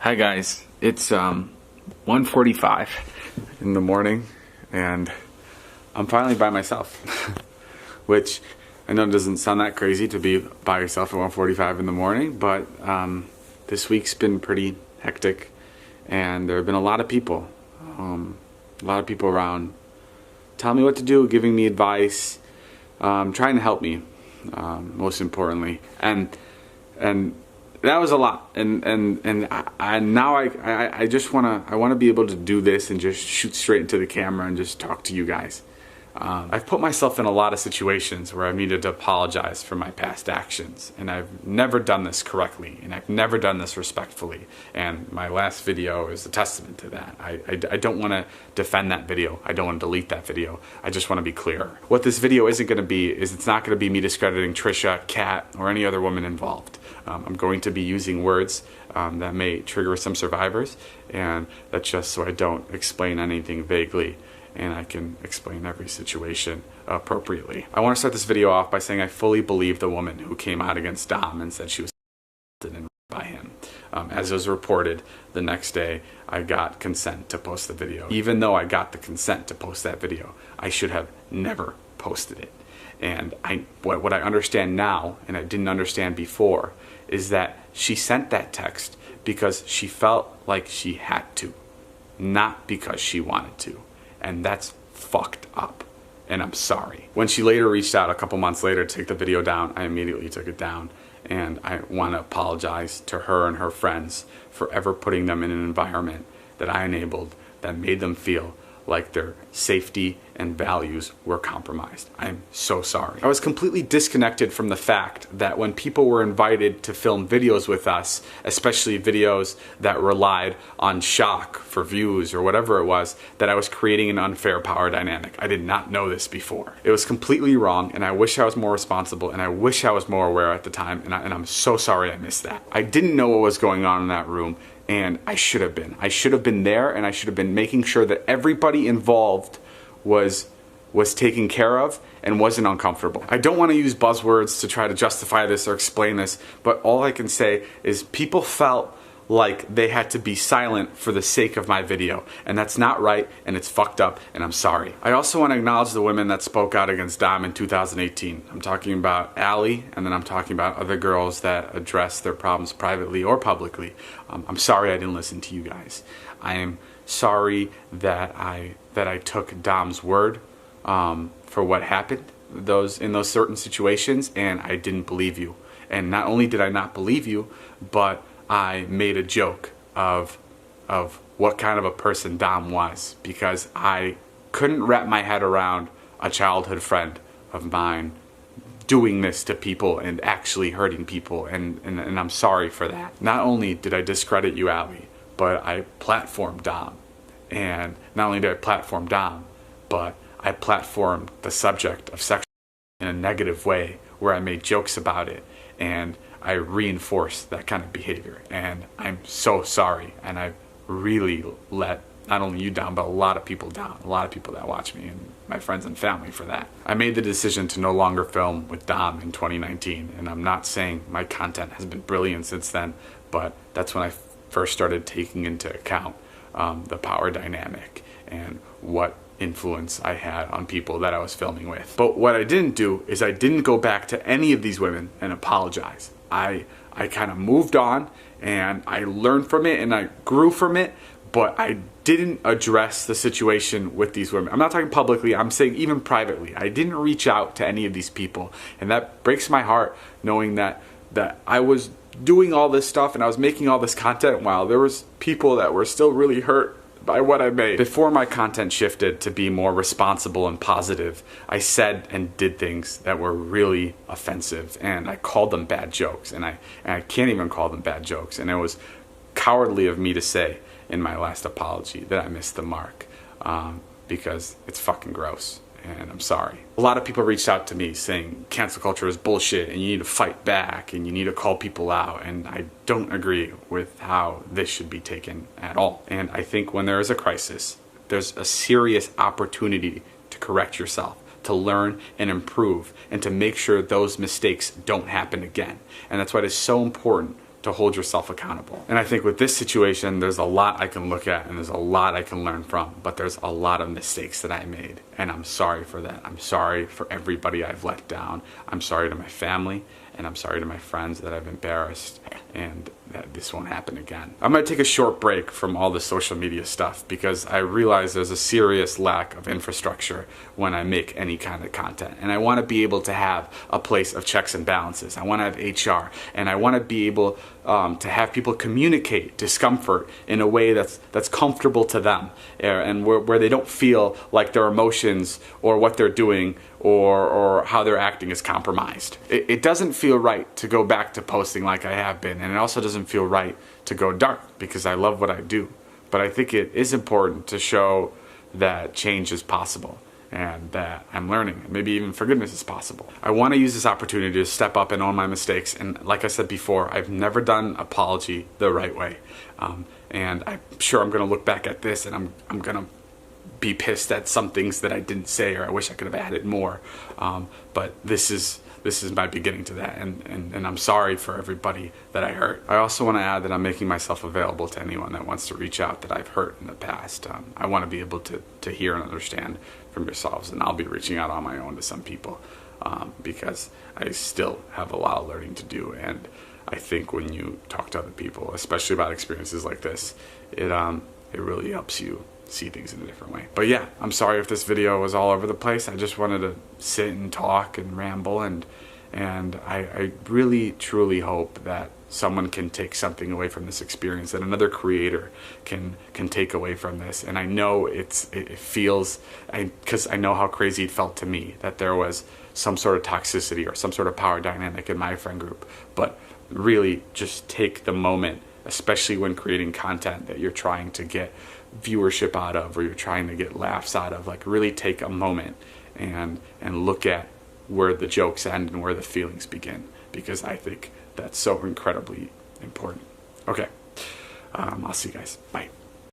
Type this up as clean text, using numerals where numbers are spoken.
Hi guys, it's 1:45 in the morning and I'm finally by myself, which I know doesn't sound that crazy to be by yourself at 1:45 in the morning, but this week's been pretty hectic and there have been a lot of people around telling me what to do, giving me advice, trying to help me, most importantly, and that was a lot, and now I just wanna be able to do this and just shoot straight into the camera and just talk to you guys. I've put myself in a lot of situations where I've needed to apologize for my past actions, and I've never done this correctly, and I've never done this respectfully, and my last video is a testament to that. I don't want to defend that video. I don't want to delete that video. I just want to be clear. What this video isn't going to be is it's not going to be me discrediting Trisha, Kat, or any other woman involved. I'm going to be using words that may trigger some survivors, and that's just so I don't explain anything vaguely and I can explain every situation appropriately. I want to start this video off by saying I fully believe the woman who came out against Dom and said she was assaulted by him. As was reported, the next day I got consent to post the video. Even though I got the consent to post that video, I should have never posted it. And what I understand now, and I didn't understand before, is that she sent that text because she felt like she had to, not because she wanted to. And that's fucked up, and I'm sorry. When she later reached out a couple months later to take the video down, I immediately took it down, and I want to apologize to her and her friends for ever putting them in an environment that I enabled that made them feel like their safety and values were compromised. I'm so sorry. I was completely disconnected from the fact that when people were invited to film videos with us, especially videos that relied on shock for views or whatever it was, that I was creating an unfair power dynamic. I did not know this before. It was completely wrong, and I wish I was more responsible, and I wish I was more aware at the time, and I'm so sorry I missed that. I didn't know what was going on in that room, and I should have been. I should have been there, and I should have been making sure that everybody involved was taken care of and wasn't uncomfortable. I don't want to use buzzwords to try to justify this or explain this, but all I can say is people felt like they had to be silent for the sake of my video, and that's not right, and it's fucked up, and I'm sorry. I also want to acknowledge the women that spoke out against Dom in 2018. I'm talking about Allie, and then I'm talking about other girls that address their problems privately or publicly. I'm sorry I didn't listen to you guys. I am sorry that I took Dom's word for what happened in those certain situations, and I didn't believe you. And not only did I not believe you, but I made a joke of what kind of a person Dom was, because I couldn't wrap my head around a childhood friend of mine doing this to people and actually hurting people, and I'm sorry for that. Not only did I discredit you, Allie, but I platformed Dom. And not only did I platform Dom, but I platformed the subject of sex in a negative way where I made jokes about it, and I reinforced that kind of behavior. And I'm so sorry, and I really let not only you down, but a lot of people down, a lot of people that watch me and my friends and family for that. I made the decision to no longer film with Dom in 2019, and I'm not saying my content has been brilliant since then, but that's when I first started taking into account the power dynamic and what influence I had on people that I was filming with. But what I didn't do is I didn't go back to any of these women and apologize. I kind of moved on, and I learned from it, and I grew from it, but I didn't address the situation with these women. I'm not talking publicly, I'm saying even privately. I didn't reach out to any of these people, and that breaks my heart, knowing that I was doing all this stuff and I was making all this content while there was people that were still really hurt by what I made. Before my content shifted to be more responsible and positive, I said and did things that were really offensive, and I called them bad jokes, and I can't even call them bad jokes, and it was cowardly of me to say in my last apology that I missed the mark, because it's fucking gross, and I'm sorry. A lot of people reached out to me saying cancel culture is bullshit and you need to fight back and you need to call people out, and I don't agree with how this should be taken at all. And I think when there is a crisis, there's a serious opportunity to correct yourself, to learn and improve, and to make sure those mistakes don't happen again. And that's why it is so important to hold yourself accountable. And I think with this situation, there's a lot I can look at and there's a lot I can learn from, but there's a lot of mistakes that I made, and I'm sorry for that. I'm sorry for everybody I've let down. I'm sorry to my family, and I'm sorry to my friends that I've embarrassed, and that this won't happen again. I'm gonna take a short break from all the social media stuff because I realize there's a serious lack of infrastructure when I make any kind of content. And I wanna be able to have a place of checks and balances. I wanna have HR, and I wanna be able to have people communicate discomfort in a way that's comfortable to them, and where they don't feel like their emotions or what they're doing or how they're acting is compromised. It doesn't feel right to go back to posting like I have been, and it also doesn't feel right to go dark because I love what I do. But I think it is important to show that change is possible and that I'm learning, and maybe even forgiveness is possible. I want to use this opportunity to step up and own my mistakes, and like I said before, I've never done apology the right way. And I'm sure I'm going to look back at this and I'm going to be pissed at some things that I didn't say, or I wish I could have added more. But this is my beginning to that, and I'm sorry for everybody that I hurt. I also want to add that I'm making myself available to anyone that wants to reach out that I've hurt in the past. I want to be able to hear and understand from yourselves, and I'll be reaching out on my own to some people because I still have a lot of learning to do. And I think when you talk to other people, especially about experiences like this, it really helps you see things in a different way. But yeah, I'm sorry if this video was all over the place. I just wanted to sit and talk and ramble, and I really truly hope that someone can take something away from this experience, that another creator can take away from this. And I know it feels, because I know how crazy it felt to me, that there was some sort of toxicity or some sort of power dynamic in my friend group. But really just take the moment, especially when creating content that you're trying to get viewership out of, or you're trying to get laughs out of, like really take a moment and look at where the jokes end and where the feelings begin, because I think that's so incredibly important. Okay, I'll see you guys. Bye.